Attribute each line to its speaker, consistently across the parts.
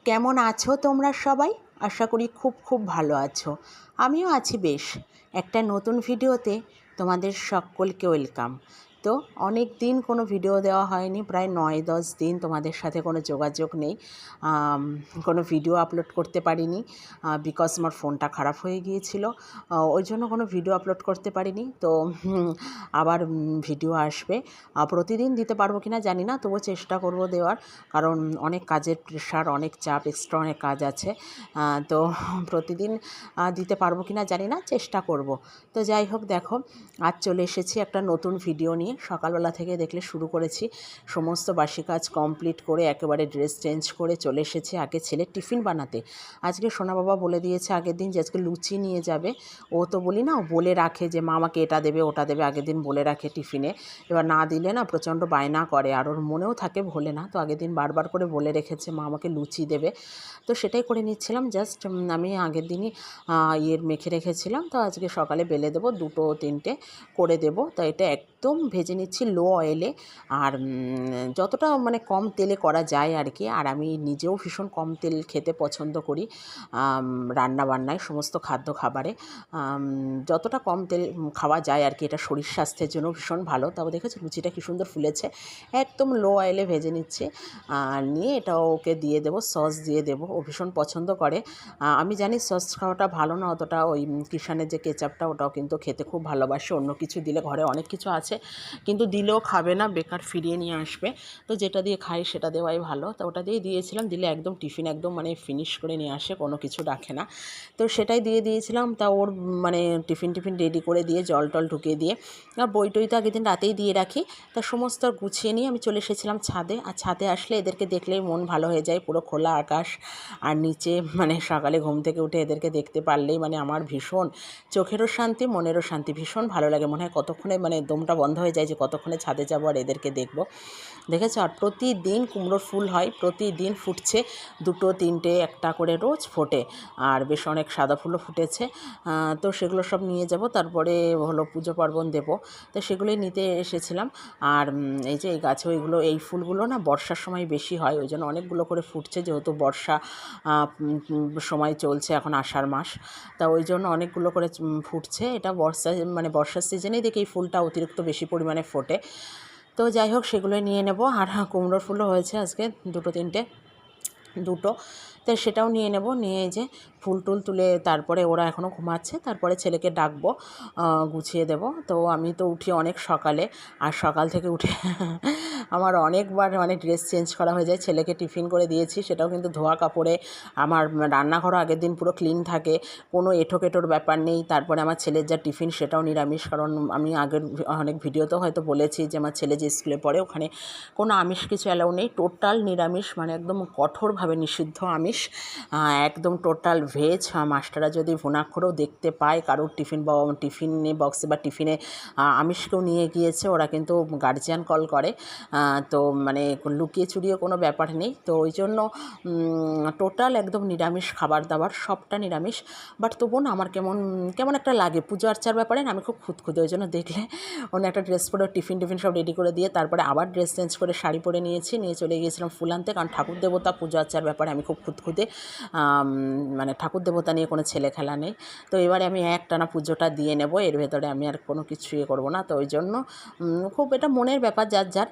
Speaker 1: কেমন আছো তোমরা সবাই? আশা করি খুব খুব ভালো আছো। আমিও আছি বেশ। একটা নতুন ভিডিওতে তোমাদের সকলকে ওয়েলকাম। তো অনেক দিন কোনো ভিডিও দেওয়া হয়নি, প্রায় 9-10 দিন তোমাদের সাথে কোনো যোগাযোগ নেই, কোনো ভিডিও আপলোড করতে পারিনি বিকজ আমার ফোনটা খারাপ হয়ে গিয়েছিল। ওই জন্য কোনো ভিডিও আপলোড করতে পারিনি। তো আবার ভিডিও আসবে। প্রতিদিন দিতে পারবো কিনা জানি না, তবুও চেষ্টা করব দেওয়ার, কারণ অনেক কাজের প্রেশার, অনেক চাপ, এক্সট্রা অনেক কাজ আছে। তো প্রতিদিন দিতে পারবো কিনা জানি না, চেষ্টা করব। তো যাই হোক, দেখো আজ চলে এসেছি একটা নতুন ভিডিও নিয়ে। সকালবেলা থেকে দেখলে শুরু করেছি, সমস্ত বাসি কাজ কমপ্লিট করে একেবারে ড্রেস চেঞ্জ করে চলে এসেছি আগে ছেলের টিফিন বানাতে। আজকে সোনা বাবা বলে দিয়েছে আগের দিন যে আজকে লুচি নিয়ে যাবে। ও তো বলি না, ও বলে রাখে যে মা আমাকে এটা দেবে ওটা দেবে, আগের দিন বলে রাখে টিফিনে। এবার না দিলে না প্রচণ্ড বায়না করে, আর ওর মনেও থাকে, ভোলে না। তো আগের দিন বারবার করে বলে রেখেছে মা আমাকে লুচি দেবে। তো সেটাই করে নিচ্ছিলাম। জাস্ট আমি আগের দিনই মেখে রেখেছিলাম, তো আজকে সকালে বেলে দেবো, 2-3টে করে দেবো। তো এটা একদম ভেজে নিচ্ছি লো অয়েলে, আর যতটা মানে কম তেলে করা যায় আর কি। আর আমি নিজেও ভীষণ কম তেল খেতে পছন্দ করি রান্না বান্নায়, সমস্ত খাদ্য খাবারে যতটা কম তেল খাওয়া যায় আর কি। এটা শরীর স্বাস্থ্যের জন্য ভীষণ ভালো। তবে দেখেছো লুচিটা কী সুন্দর ফুলেছে। একদম লো অয়েলে ভেজে নিচ্ছি, নিয়ে এটা ওকে দিয়ে দেবো, সস দিয়ে দেবো। ও ভীষণ পছন্দ করে। আমি জানি সস খাওয়াটা ভালো না অতটা, ওই কিষানের যে কেচাপটা ওটাও কিন্তু খেতে খুব ভালোবাসে। অন্য কিছু দিলে, ঘরে অনেক কিছু আছে কিন্তু দিলেও খাবে না, বেকার ফিরিয়ে নিয়ে আসবে। তো যেটা দিয়ে খাই সেটা দেওয়াই ভালো। তো ওটা দিয়ে দিয়েছিলাম, দিলে একদম টিফিন একদম মানে ফিনিশ করে নিয়ে আসে, কোনো কিছু রাখে না। তো সেটাই দিয়ে দিয়েছিলাম। তা ওর মানে টিফিন রেডি করে দিয়ে জল টল ঢুকিয়ে দিয়ে, আর বই টই তো আগের দিন রাতেই দিয়ে রাখি। তা সমস্ত গুছিয়ে নিয়ে আমি চলে এসেছিলাম ছাদে। আর ছাদে আসলে এদেরকে দেখলেই মন ভালো হয়ে যায়, পুরো খোলা আকাশ। আর নিচে মানে সকালে ঘুম থেকে উঠে এদেরকে দেখতে পারলেই মানে আমার ভীষণ চোখেরও শান্তি, মনেরও শান্তি, ভীষণ ভালো লাগে। মনে হয় কতক্ষণে মানে দমটা বন্ধ হয়ে যায় যে কতক্ষণে ছাদে যাবো আর এদেরকে দেখবো। দেখেছো? আর প্রতিদিন কুমড়োর ফুল হয়, প্রতিদিন ফুটছে, 2-3টে একটা করে রোজ ফোটে। আর বেশ অনেক সাদা ফুলও ফুটেছে। তো সেগুলো সব নিয়ে যাব, তারপরে হলো পুজো পার্বণ দেবো। তো সেগুলোই নিতে এসেছিলাম। আর এই যে এই গাছে ওইগুলো, এই ফুলগুলো না বর্ষার সময় বেশি হয়, ওই জন্য অনেকগুলো করে ফুটছে, যেহেতু বর্ষা সময় চলছে এখন, আষাঢ় মাস। তা ওই জন্য অনেকগুলো করে ফুটছে। এটা মানে বর্ষার সিজনেই দেখি এই ফুলটা অতিরিক্ত বেশি পরিমাণে ফোটে। তো যাই হোক, সেগুলোই নিয়ে নেব। আর কুমড়োর ফুলও হয়েছে আজকে 2-3টে, 2টো। তো সেটাও নিয়ে নেব। নিয়ে এই যে ফুল টুল তুলে তারপরে ওরা এখনও ঘুমাচ্ছে, তারপরে ছেলেকে ডাকবো, গুছিয়ে দেব। তো আমি তো উঠি অনেক সকালে, আর সকাল থেকে উঠে আমার অনেকবার মানে ড্রেস চেঞ্জ করা হয়ে যায়। ছেলেকে টিফিন করে দিয়েছি, সেটাও কিন্তু ধোয়া কাপড়ে। আমার রান্নাঘরও আগের দিন পুরো ক্লিন থাকে, কোনো এঁঠোকেটোর ব্যাপার নেই। তারপরে আমার ছেলের যা টিফিন সেটাও নিরামিষ, কারণ আমি আগের অনেক ভিডিওতেও হয়তো বলেছি যে আমার ছেলে যে স্কুলে পড়ে ওখানে কোনো আমিষ কিছু অ্যালাউ নেই, টোটাল নিরামিষ, মানে একদম কঠোরভাবে নিষিদ্ধ আমিষ, একদম টোটাল ভেজ। মাস্টাররা যদি ভুনাক্ষরেও দেখতে পায় কারোর টিফিনে বক্সে বা টিফিনে আমিষ কেউ নিয়ে গিয়েছে, ওরা কিন্তু গার্জিয়ান কল করে। তো মানে লুকিয়ে চুরিয়ে কোনো ব্যাপার নেই। তো ওই জন্য টোটাল একদম নিরামিষ খাবার দাবার, সবটা নিরামিষ। বাট তবুও না আমার কেমন কেমন একটা লাগে পুজো আর্চার ব্যাপারে না, আমি খুব খুঁতখুঁতে। ওই জন্য দেখলে অন্য একটা ড্রেস পরে টিফিন সব রেডি করে দিয়ে তারপরে আবার ড্রেস চেঞ্জ করে শাড়ি পরে নিয়ে চলে গিয়েছিলাম ফুল আনতে, কারণ ঠাকুর দেবতা পুজো আর্চার ব্যাপারে আমি খুব খুঁতখুঁতে। মানে ঠাকুর দেবতা নিয়ে কোনো ছেলে খেলা নেই। তো এবারে আমি একটানা পুজোটা দিয়ে নেব, এর ভেতরে আমি আর কোনো কিছু করবো না। তো ওই জন্য খুব এটা মনের ব্যাপার, যার যার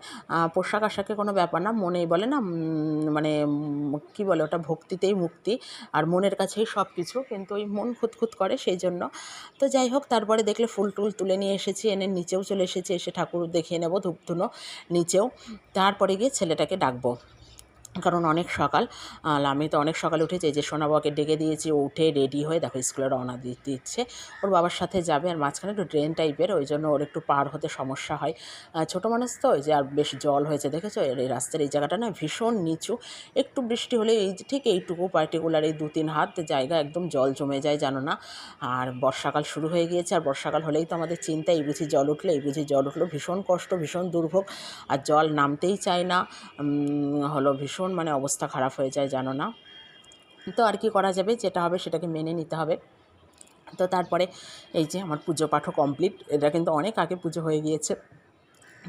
Speaker 1: পোশাক আশাকে কোনো ব্যাপার না, মনেই বলে না, মানে কী বলে ওটা, ভক্তিতেই মুক্তি, আর মনের কাছেই সব কিছু। কিন্তু ওই মন খুঁতখুত করে, সেই জন্য। তো যাই হোক, তারপরে দেখলে ফুল টুল তুলে নিয়ে এসেছি, এনে নিচেও চলে এসেছি, এসে ঠাকুর দেখিয়ে নেব, ধূপ ধুনো নিচেও। তারপরে গিয়ে ছেলেটাকে ডাকবো, কারণ অনেক সকাল। আমি তো অনেক সকালে উঠেছি, যে সোনা বাবাকে ডেকে দিয়েছি, ও উঠে রেডি হয়ে দেখো স্কুলে রওনা দিচ্ছে। ওর বাবার সাথে যাবে, আর মাঝখানে একটু ড্রেন টাইপের, ওই জন্য ওর একটু পার হতে সমস্যা হয়। ছোটো মানুষ তো, ওই যে, আর বেশ জল হয়েছে দেখেছো, এই রাস্তার এই জায়গাটা না ভীষণ নিচু। একটু বৃষ্টি হলে এই ঠিক এইটুকু পার্টিকুলার এই 2-3 হাত জায়গা একদম জল জমে যায়, জানো না। আর বর্ষাকাল শুরু হয়ে গিয়েছে, আর বর্ষাকাল হলেই তো আমাদের চিন্তা, এই বুঝি জল উঠলো, এই বুঝি জল উঠলো, ভীষণ কষ্ট, ভীষণ দুর্ভোগ। আর জল নামতেই চায় না, হলো ভীষণ মানে অবস্থা খারাপ হয়ে যায়, জানো না। তো আর কি করা যাবে, যেটা হবে সেটাকে মেনে নিতে হবে। তো তারপরে এই যে আমার পুজো পাঠও কমপ্লিট। এটা কিন্তু অনেক আগে পুজো হয়ে গিয়েছে,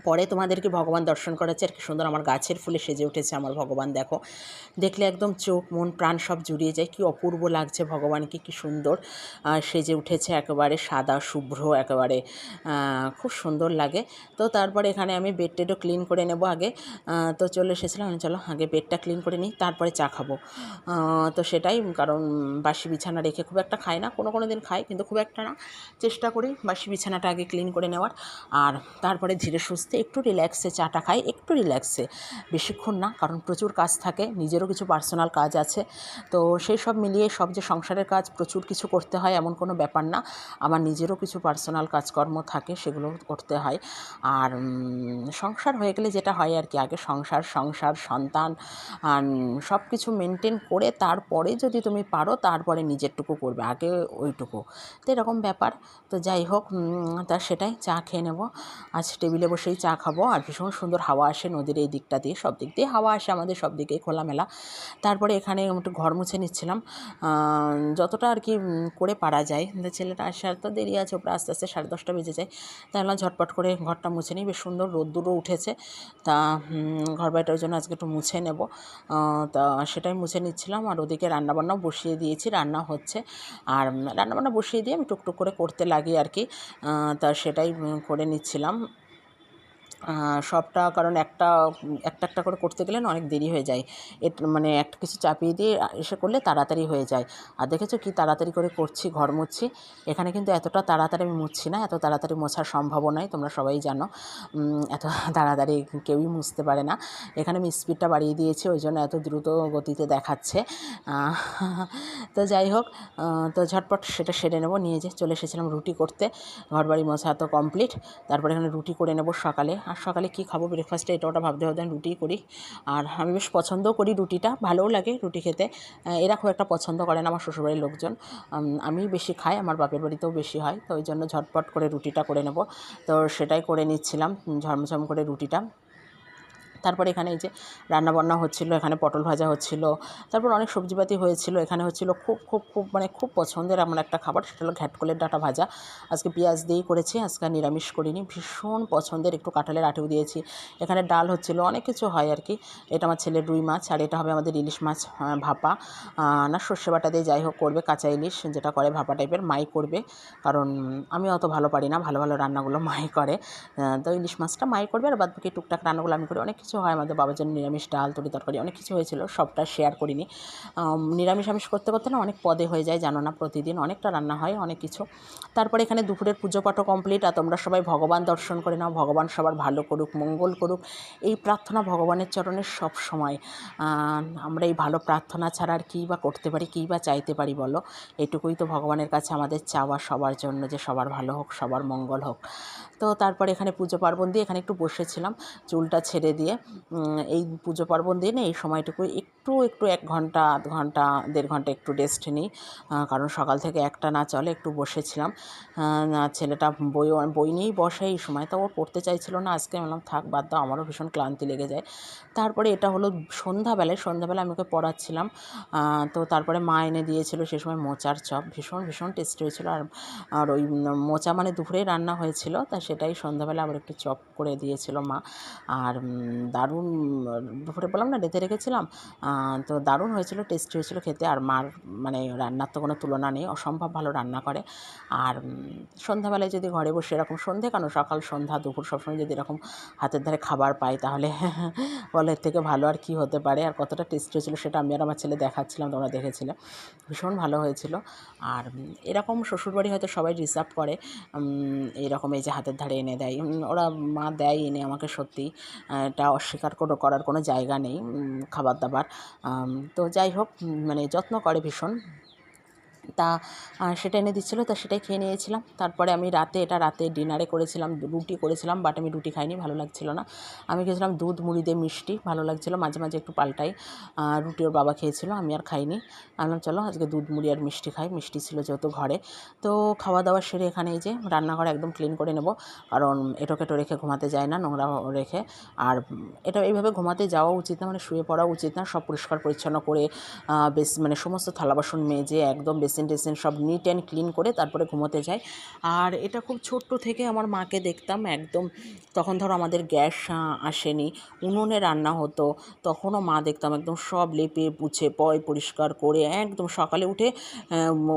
Speaker 1: পরে তোমাদেরকে ভগবান দর্শন করাচ্ছে। আর কি সুন্দর আমার গাছের ফুলে সেজে উঠেছে আমার ভগবান, দেখো দেখলে একদম চোখ মন প্রাণ সব জুড়িয়ে যায়। কি অপূর্ব লাগছে ভগবানকে, কি সুন্দর সেজে উঠেছে, একেবারে সাদা শুভ্র, একেবারে খুব সুন্দর লাগে। তো তারপরে এখানে আমি বেড টেডও ক্লিন করে নেব আগে। তো চলে এসেছিলাম, আমি চলো আগে বেডটা ক্লিন করে নিই, তারপরে চা খাবো। তো সেটাই, কারণ বাসি বিছানা রেখে খুব একটা খাই না, কোনো দিন খাই কিন্তু খুব একটা না, চেষ্টা করি বাসি বিছানাটা আগে ক্লিন করে নেওয়ার। আর তারপরে ধীরে সুস্থে একটু রিল্যাক্সে চাটা খাই, একটু রিল্যাক্সে, বেশিক্ষণ না, কারণ প্রচুর কাজ থাকে, নিজেরও কিছু পার্সোনাল কাজ আছে। তো সেই সব মিলিয়ে সব যে সংসারের কাজ প্রচুর কিছু করতে হয় এমন কোনো ব্যাপার না, আমার নিজেরও কিছু পার্সোনাল কাজকর্ম থাকে, সেগুলো করতে হয়। আর সংসার হয়ে গেলে যেটা হয় আর কি, আগে সংসার সন্তান সব কিছু মেনটেন করে তারপরে যদি তুমি পারো তারপরে নিজেরটুকু করবে, আগে ওইটুকু। তো এরকম ব্যাপার। তো যাই হোক, তা সেটাই চা খেয়ে নেব। আজ টেবিলে বসেই চা খাবো। আর ভীষণ সুন্দর হাওয়া আসে নদীর এই দিকটা দিয়ে, সব দিক দিয়ে হাওয়া আসে আমাদের, সব দিকেই খোলামেলা। তারপরে এখানে একটু ঘর মুছে নিচ্ছিলাম, যতটা আর কি করে পারা যায়। ছেলেটা আসার তো দেরি আছে, ওপরে আস্তে আস্তে 10:30 বেজে যায়। তাহলে ঝটপট করে ঘরটা মুছে নিই, বেশ সুন্দর রোদ্দুরও উঠেছে। তা ঘর বাড়িটার জন্য আজকে একটু মুছে নেব। তা সেটাই মুছে নিচ্ছিলাম। আর ওদিকে রান্নাবান্নাও বসিয়ে দিয়েছি, রান্না হচ্ছে। আর রান্নাবান্না বসিয়ে দিয়ে আমি টুকটুক করে করতে লাগি আর কি। তা সেটাই করে নিচ্ছিলাম সবটা, কারণ একটা একটা করে করতে গেলে না অনেক দেরি হয়ে যায়। মানে একটা কিছু চাপিয়ে দিয়ে এসে করলে তাড়াতাড়ি হয়ে যায়। আর দেখেছো কি তাড়াতাড়ি করে করছি, ঘর মুছছি। এখানে কিন্তু এতটা তাড়াতাড়ি আমি মুছছি না, এত তাড়াতাড়ি মোছার সম্ভবও নয়, তোমরা সবাই জানো। এত তাড়াতাড়ি কেউই মুছতে পারে না। এখানে আমি স্পিডটা বাড়িয়ে দিয়েছি, ওই জন্য এত দ্রুত গতিতে দেখাচ্ছে। তো যাই হোক, তো ঝটপট সেটা সেরে নেব। নিয়ে যে চলে এসেছিলাম রুটি করতে, ঘরবাড়ি মোছা তো কমপ্লিট। তারপরে এখানে রুটি করে নেব সকালে। আর সকালে কী খাবো ব্রেকফাস্টে, এটা ওটা ভাবতে ভাবতে রুটিই করি। আর আমি বেশ পছন্দও করি রুটিটা, ভালোও লাগে রুটি খেতে। এরা খুব একটা পছন্দ করে না আমার শ্বশুরবাড়ির লোকজন, আমি বেশি খাই, আমার বাপের বাড়িতেও বেশি হয়। তো ওই জন্য ঝটপট করে রুটিটা করে নেব। তো সেটাই করে নিচ্ছিলাম, ঝমঝম করে রুটিটা। তারপরে এখানে এই যে রান্নাবান্না হচ্ছিলো, এখানে পটল ভাজা হচ্ছিলো, তারপর অনেক সবজিপাতি হয়েছিল। এখানে হচ্ছিলো খুব খুব খুব মানে খুব পছন্দের আমার একটা খাবার, সেটা হলো ঘ্যাটকলের ডাঁটা ভাজা। আজকে পেঁয়াজ দিয়েই করেছি, আজকে নিরামিষ করিনি। ভীষণ পছন্দের, একটু কাঁঠালের আঁটিও দিয়েছি। এখানে ডাল হচ্ছিলো, অনেক কিছু হয় আর কি। এটা আমার ছেলের রুই মাছ, আর এটা হবে আমাদের ইলিশ মাছ ভাপা, না সর্ষে বাটা দিয়ে যাই হোক করবে, কাঁচা ইলিশ যেটা করে ভাপা টাইপের, মাই করবে। কারণ আমি অত ভালো পারি না, ভালো ভালো রান্নাগুলো মাই করে। তো ইলিশ মাছটা মাই করবে, আর বাদবাকি টুকটাক রান্নাগুলো আমি করি। অনেক কিছু হয় আমাদের, বাবার জন্য নিরামিষ ডাল তরি তরকারি অনেক কিছু হয়েছিল, সবটা শেয়ার করিনি। নিরামিষ আমিষ করতে করতে না অনেক পদে হয়ে যায়, জানো না, প্রতিদিন অনেকটা রান্না হয়, অনেক কিছু। তারপরে এখানে দুপুরের পুজো পাঠও কমপ্লিট। আর তোমরা সবাই ভগবান দর্শন করে নাও, ভগবান সবার ভালো করুক, মঙ্গল করুক, এই প্রার্থনা ভগবানের চরণে সব সময়। আমরা এই ভালো প্রার্থনা ছাড়া আর কী বা করতে পারি, কী বা চাইতে পারি বলো? এটুকুই তো ভগবানের কাছে আমাদের চাওয়া, সবার জন্য যে সবার ভালো হোক, সবার মঙ্গল হোক। তো তারপরে এখানে পুজো পার্বণ দিয়ে এখানে একটু বসেছিলাম, চুলটা ছেড়ে দিয়ে। এই পুজো পার্বণ দিয়ে না এই সময়টুকু একটু 1 ঘন্টা, আধ ঘন্টা, 1.5 ঘন্টা একটু রেস্ট নিই, কারণ সকাল থেকে একটা না চলে, একটু বসেছিলাম। ছেলেটা বই নিয়েই বসে এই সময়, তো ও পড়তে চাইছিল না। আজকে বললাম থাক বাদ দাও, আমারও ভীষণ ক্লান্তি লেগে যায়। তারপরে এটা হলো সন্ধ্যাবেলায় আমি ওকে পড়াচ্ছিলাম। তো তারপরে মা এনে দিয়েছিল সে সময় মোচার চপ, ভীষণ ভীষণ টেস্টি হয়েছিল। আর ওই মোচা মানে দুপুরেই রান্না হয়েছিল, তা সেটাই সন্ধ্যাবেলা আবার একটু চপ করে দিয়েছিল মা। আর দারুণ, দুপুরে বললাম না রেঁধে রেখেছিলাম, তো দারুণ হয়েছিল, টেস্টি হয়েছিল খেতে। আর মার মানে রান্নার তো কোনো তুলনা নেই, অসম্ভব ভালো রান্না করে। আর সন্ধ্যাবেলায় যদি ঘরে বসে এরকম, সন্ধে কেন, সকাল সন্ধ্যা দুপুর সবসময় যদি এরকম হাতের ধারে খাবার পাই, তাহলে বলে এর থেকে ভালো আর কি হতে পারে। আর কতটা টেস্টি হয়েছিল সেটা আমি আর আমার ছেলে দেখাচ্ছিলাম, তোমরা দেখেছিলে, ভীষণ ভালো হয়েছিল। আর এরকম শ্বশুরবাড়ি হয়তো সবাই রিজার্ভ করে, এইরকম এই যে হাতের ধারে এনে দেয়, ওরা মা দেয় এনে আমাকে, সত্যি এটা অস্বীকার করার কোনো জায়গা নেই। খাবার দাবার তো যাই হোক, মানে যত্ন করে ভীষণ। তা সেটা এনে দিচ্ছিলো, তা সেটাই খেয়ে নিয়েছিলাম। তারপরে আমি রাতে ডিনারে করেছিলাম, রুটি করেছিলাম, বাট আমি রুটি খাইনি, ভালো লাগছিল না। আমি খেয়েছিলাম দুধ মুড়ি দিয়ে মিষ্টি, ভালো লাগছিলো, মাঝে মাঝে একটু পাল্টাই। রুটি ওর বাবা খেয়েছিল, আমি আর খাইনি। আমি বললাম চলো আজকে দুধ মুড়ি আর মিষ্টি খাই, মিষ্টি ছিল যেহেতু ঘরে। তো খাওয়া দাওয়া সেরে এখানে এই যে রান্নাঘর একদম ক্লিন করে নেব, কারণ এঁটো রেখে ঘুমাতে যায় না, নোংরা রেখে। আর এটা এইভাবে ঘুমাতে যাওয়া উচিত না, মানে শুয়ে পড়া উচিত না। সব পরিষ্কার পরিচ্ছন্ন করে মানে সমস্ত থালা বাসন মেজে একদম বেসিন বেসিন সব নিট অ্যান্ড ক্লিন করে তারপরে ঘুমোতে যাই। আর এটা খুব ছোট্ট থেকে আমার মাকে দেখতাম একদম, তখন ধরো আমাদের গ্যাস আসেনি, উনুনে রান্না হতো, তখনও মা দেখতাম একদম সব লেপে পুছে পরিষ্কার করে একদম সকালে উঠে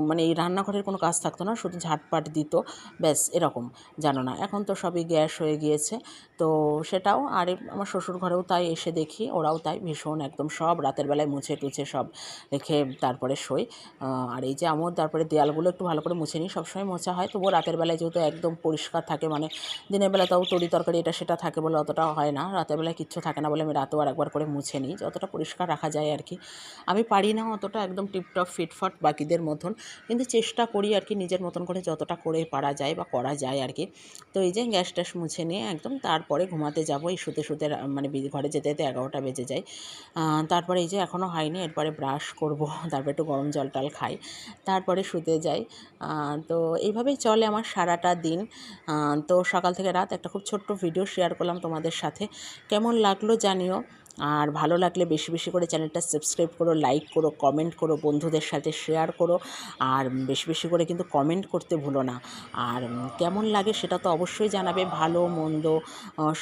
Speaker 1: মানে এই রান্নাঘরের কোনো কাজ থাকতো না, শুধু ঝাঁটপাট দিত, ব্যাস এরকম। জানো না, এখন তো সবই গ্যাস হয়ে গিয়েছে, তো সেটাও। আর আমার শ্বশুর ঘরেও তাই, এসে দেখি ওরাও তাই ভীষণ একদম সব রাতের বেলায় মুছে টুছে সব রেখে তারপরে শোয়। আর এই যে আমার তারপরে দেয়ালগুলো একটু ভালো করে মুছে নিই, সবসময় মোছা হয়, তবুও রাতের বেলায় যেহেতু একদম পরিষ্কার থাকে, মানে দিনের বেলা তাও তরি তরকারি এটা সেটা থাকে বলে অতটা হয় না, রাতের বেলায় কিচ্ছু থাকে না বলে আমি রাতেও আর একবার করে মুছে নিই, যতটা পরিষ্কার রাখা যায় আর কি। আমি পারি না অতটা একদম টিপটপ ফিটফাট বাকিদের মতন, কিন্তু চেষ্টা করি আর কি নিজের মতন করে যতটা করে পারা যায় বা করা যায় আর কি। তো এই যে গ্যাস ট্যাস মুছে নিয়ে একদম তারপরে ঘুমাতে যাবো, এই শুতে শুতে মানে ঘরে যেতে যেতে 11টা বেজে যায়। তারপরে এই যে এখনও হয়নি, এরপরে ব্রাশ করব, তারপরে একটু গরম জল টল খাই, তারপরে শুতে যাই। তো এইভাবেই চলে আমার সারাটা দিন। তো সকাল থেকে রাত একটা খুব ছোট্ট ভিডিও শেয়ার করলাম তোমাদের সাথে, কেমন লাগলো জানিও। আর ভালো লাগলে বেশি বেশি করে চ্যানেলটা সাবস্ক্রাইব করো, লাইক করো, কমেন্ট করো, বন্ধুদের সাথে শেয়ার করো, আর বেশি বেশি করে কিন্তু কমেন্ট করতে ভুলো না। আর কেমন লাগে সেটা তো অবশ্যই জানাবে, ভালো মন্দ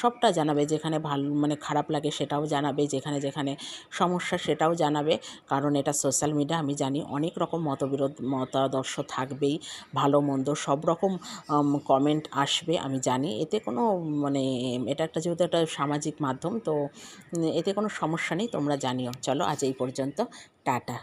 Speaker 1: সবটা জানাবে, যেখানে ভালো মানে খারাপ লাগে সেটাও জানাবে, যেখানে যেখানে সমস্যা সেটাও জানাবে, কারণ এটা সোশ্যাল মিডিয়া, আমি জানি অনেক রকম মতাদর্শ থাকবেই, ভালো মন্দ সব রকম কমেন্ট আসবে, আমি জানি, এতে কোনো মানে এটা একটা যেহেতু একটা সামাজিক মাধ্যম, তো এতে কোনো সমস্যা নেই, তোমরা জানিও। চলো আজ এই পর্যন্ত, টাটা।